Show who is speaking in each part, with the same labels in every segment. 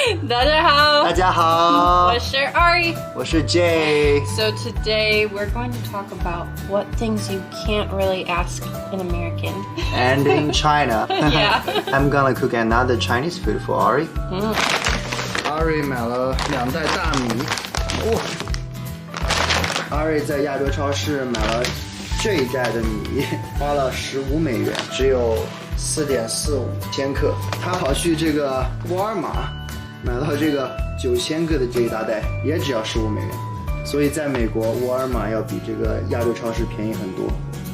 Speaker 1: 大家好，
Speaker 2: 大家好，
Speaker 1: 我是 Ari，
Speaker 2: 我是 Jay。
Speaker 1: So today we're going to talk about what things you can't really ask an American.
Speaker 2: And in China,
Speaker 1: Yeah.
Speaker 2: I'm gonna cook another Chinese food for Ari. Ari 买了2袋大米。Ari 在亚洲超市买了这一袋的米，花了15美元，只有4.45千克。他跑去这个沃尔玛买到这个9千克的这一大袋，也只要15美元。所以在美国，沃尔玛要比这个亚洲超市便宜很多。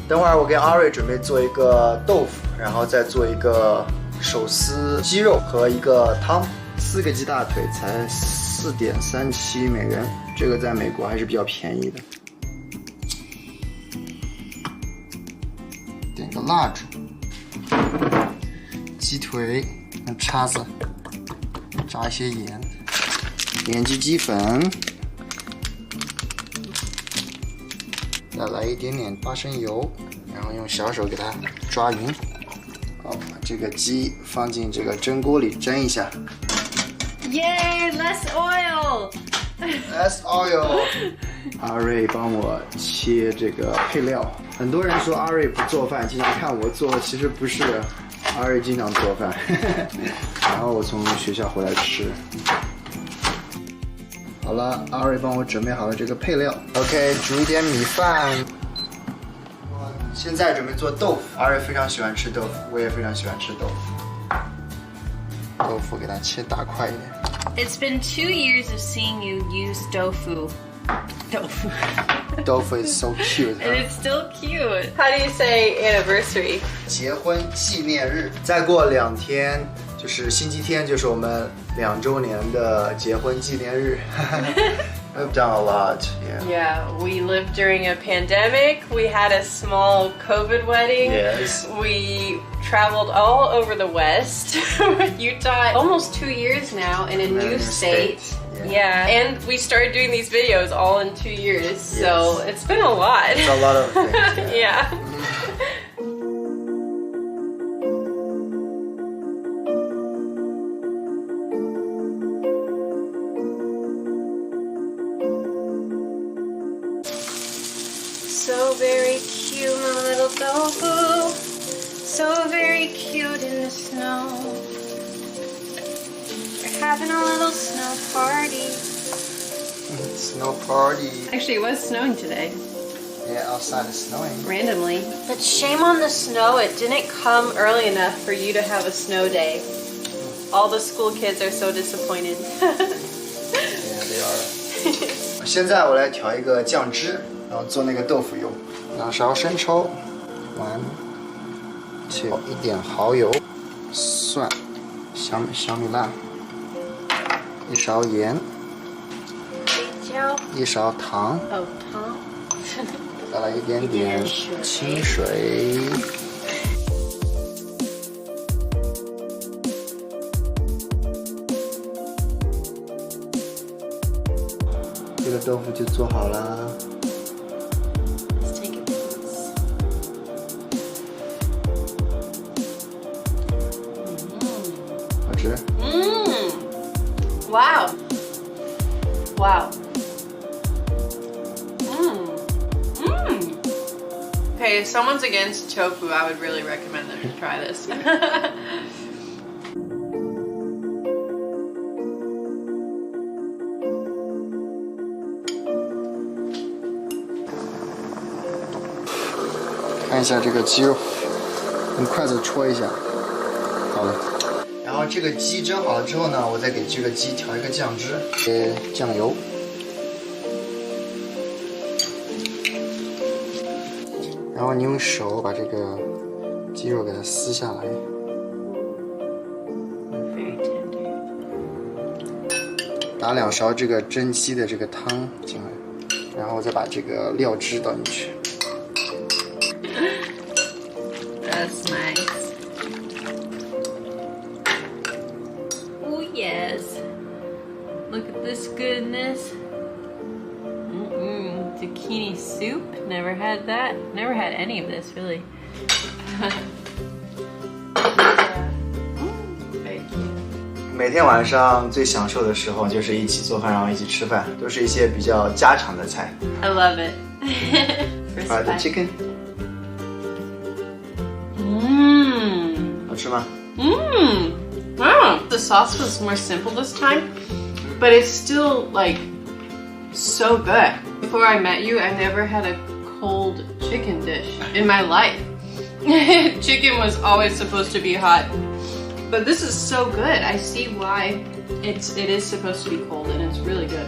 Speaker 2: 等会儿我跟 Ari 准备做一个豆腐，然后再做一个手撕鸡肉和一个汤。4个鸡大腿才4.37美元，这个在美国还是比较便宜的。点个蜡烛，鸡腿用叉子炸一些盐，点击鸡粉，再来一点点花生油，然后用小手给它抓匀。好，把这个鸡放进这个蒸锅里蒸一下。
Speaker 1: Yay, less oil.
Speaker 2: Less oil. 阿瑞帮我切这个配料。很多人说阿瑞不做饭，经常看我做，其实不是，阿瑞经常做饭。然后我从学校回来吃。好了，阿瑞帮我准备好了这个配料。OK， 煮一点米饭。现在准备做豆腐。阿瑞非常喜欢吃豆腐，我也非常喜欢吃豆腐。豆腐给它切大块一点。
Speaker 1: It's been 2 years of seeing you use tofu. Tofu.
Speaker 2: Tofu is so cute.
Speaker 1: And it's still cute. How do you say anniversary?
Speaker 2: 结婚纪念日。再过2天就是星期天，就是我们2周年的结婚纪念日。We've done a lot.
Speaker 1: Yeah, we lived during a pandemic. We had a small COVID wedding.
Speaker 2: Yes.
Speaker 1: We traveled all over the West, Utah, almost 2 years now in a new state. Yeah, and we started doing these videos all in 2 years, so it's been a lot.
Speaker 2: It's a lot of things.
Speaker 1: Yeah. So very cute, my little tofu. So very cute in the snow. We're having a little snow party.
Speaker 2: Snow party.
Speaker 1: Actually, it was snowing today.
Speaker 2: Yeah, outside it's snowing.
Speaker 1: Randomly. But shame on the snow. It didn't come early enough for you to have a snow day. All the school kids are so disappointed.
Speaker 2: Yeah, they are. 现在我来调一个酱汁，然后做那个豆腐用。2勺生抽，完，切一点蚝油，蒜，小米辣，1勺盐，1勺糖，
Speaker 1: 糖，
Speaker 2: 再来一点点清水。这个豆腐就做好了。好吃。
Speaker 1: Wow. Wow. Okay, if someone's against tofu, I would really recommend them to try this.
Speaker 2: 看一下这个鸡肉，用筷子戳一下，好了。然后这个鸡蒸好了之后呢，我再给这个鸡调一个酱汁，酱油，然后你用手把这个鸡肉给它撕下来，打2勺这个蒸鸡的这个汤进来，然后再把这个料汁倒进去。
Speaker 1: That's nice. Oh yes. Look at this goodness. Zucchini soup. Never had that. Never had any of this really.
Speaker 2: 每天晚上最享受的时候就是一起做饭，然后一起吃饭，都是一些比较家常的菜。
Speaker 1: I love it.
Speaker 2: Fried chicken. 好吃吗？
Speaker 1: Wow. The sauce was more simple this time, but it's still like so good. Before I met you, I never had a cold chicken dish in my life. Chicken was always supposed to be hot. But this is so good. I see why it is supposed to be cold, and it's really good.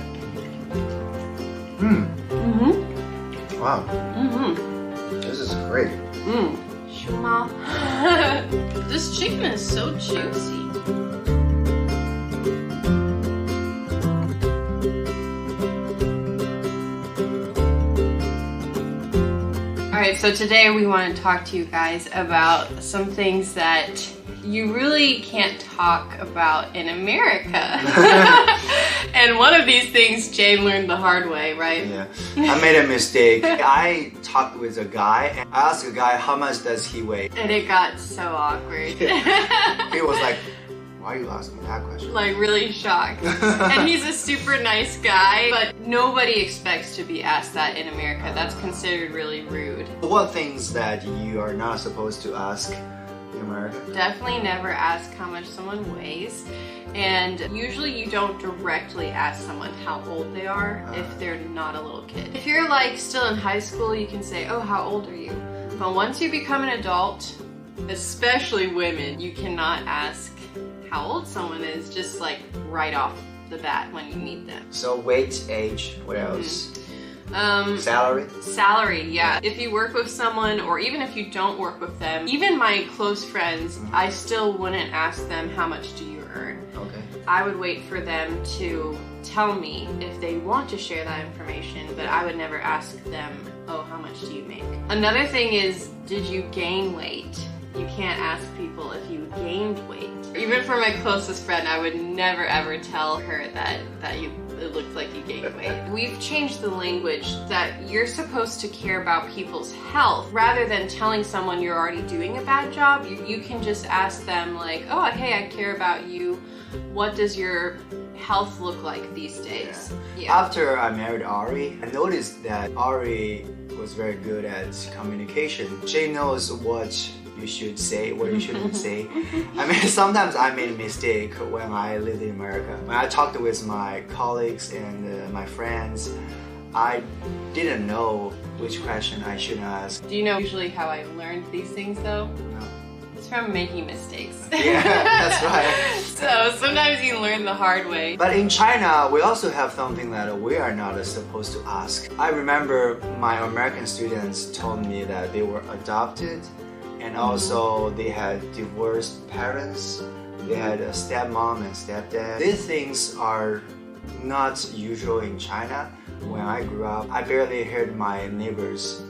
Speaker 2: Wow. This is great.
Speaker 1: This chicken is so juicy. Alright, so today we want to talk to you guys about some things that you really can't talk about in America. And one of these things Jane learned the hard way, right?
Speaker 2: Yeah, I made a mistake. I talked with a guy and I asked a guy how much does he weigh.
Speaker 1: And it got so awkward.
Speaker 2: He was like, why are you asking that question?
Speaker 1: Like really shocked. And he's a super nice guy, but nobody expects to be asked that in America. That's considered really rude.
Speaker 2: What things that you are not supposed to ask in America?
Speaker 1: Definitely never ask how much someone weighs. And usually you don't directly ask someone how old they are if they're not a little kid. If you're like still in high school, you can say, oh, how old are you? But once you become an adult, especially women, you cannot ask how old someone is just like right off the bat when you meet them.
Speaker 2: So weight, age, what else? Salary?
Speaker 1: Salary, yeah. If you work with someone or even if you don't work with them, even my close friends, I still wouldn't ask them how much do you earn.
Speaker 2: Okay.
Speaker 1: I would wait for them to tell me if they want to share that information, but I would never ask them, oh, how much do you make? Another thing is, did you gain weight? You can't ask people if you gained weight. Even for my closest friend, I would never ever tell her that it looked like you gained weight. We've changed the language that you're supposed to care about people's health. Rather than telling someone you're already doing a bad job, you can just ask them like, oh, hey, I care about you. What does your health look like these days?
Speaker 2: Yeah. After I married Ari, I noticed that Ari was very good at communication. She knows what you should say, what you shouldn't say. I mean, sometimes I made a mistake when I lived in America. When I talked with my colleagues and my friends, I didn't know which question I should ask.
Speaker 1: Do you know usually how I learned these things though?
Speaker 2: No.
Speaker 1: It's from making mistakes.
Speaker 2: Yeah, that's right.
Speaker 1: So sometimes you learn the hard way.
Speaker 2: But in China, we also have something that we are not supposed to ask. I remember my American students told me that they were adopted and also they had divorced parents. They had a stepmom and stepdad. These things are not usual in China. When I grew up, I barely heard my neighbors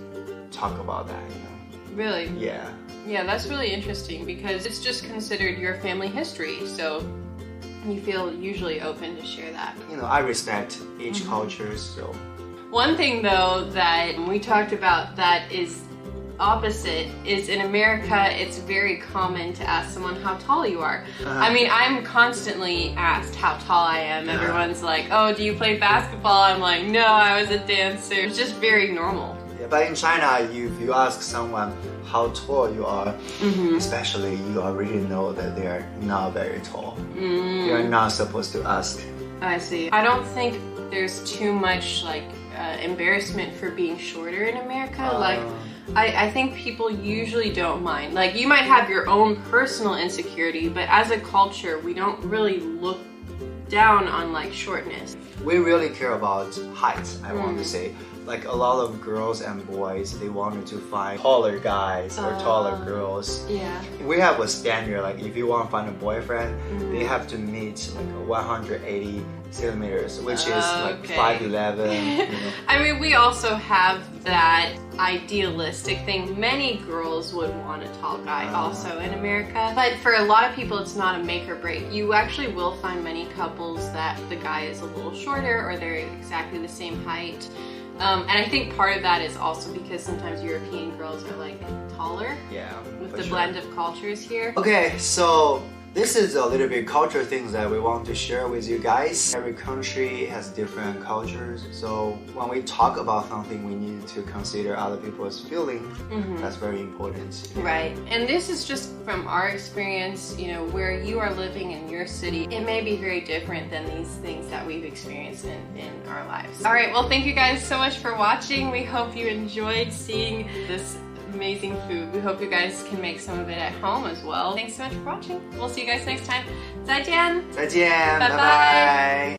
Speaker 2: talk about that, you know?
Speaker 1: Really?
Speaker 2: Yeah.
Speaker 1: Yeah, that's really interesting because it's just considered your family history, so you feel usually open to share that.
Speaker 2: You know, I respect each culture, so.
Speaker 1: One thing though that we talked about that is opposite is in America, it's very common to ask someone how tall you are. I mean, I'm constantly asked how tall I am. Everyone's like, oh, do you play basketball? I'm like, no, I was a dancer. It's just very normal.
Speaker 2: Yeah, but in China, if you ask someone how tall you are, especially you already know that they are not very tall. You're not supposed to ask.
Speaker 1: I see. I don't think there's too much like embarrassment for being shorter in America. Like, I think people usually don't mind. Like, you might have your own personal insecurity, but as a culture, we don't really look down on like shortness.
Speaker 2: We really care about height, I want to say. Like a lot of girls and boys, they wanted to find taller guys or taller girls.
Speaker 1: Yeah.
Speaker 2: We have a standard, like if you want to find a boyfriend, they have to meet like 180 centimeters, which is like 5'11". You know.
Speaker 1: I mean, we also have that idealistic thing. Many girls would want a tall guy also in America. But for a lot of people, it's not a make or break. You actually will find many couples that the guy is a little shorter or they're exactly the same height. And I think part of that is also because sometimes European girls are like taller.
Speaker 2: Yeah.
Speaker 1: With the blend of cultures here.
Speaker 2: Okay, so This is a little bit culture things that we want to share with you guys. Every country has different cultures, so when we talk about something, we need to consider other people's feeling. That's very important.
Speaker 1: Right, and this is just from our experience, you know, where you are living in your city. It may be very different than these things that we've experienced in our lives. All right, well, thank you guys so much for watching. We hope you enjoyed seeing this amazing food. We hope you guys can make some of it at home as well. Thanks so much for watching. We'll see you guys next time. 再见.
Speaker 2: 再见，拜拜。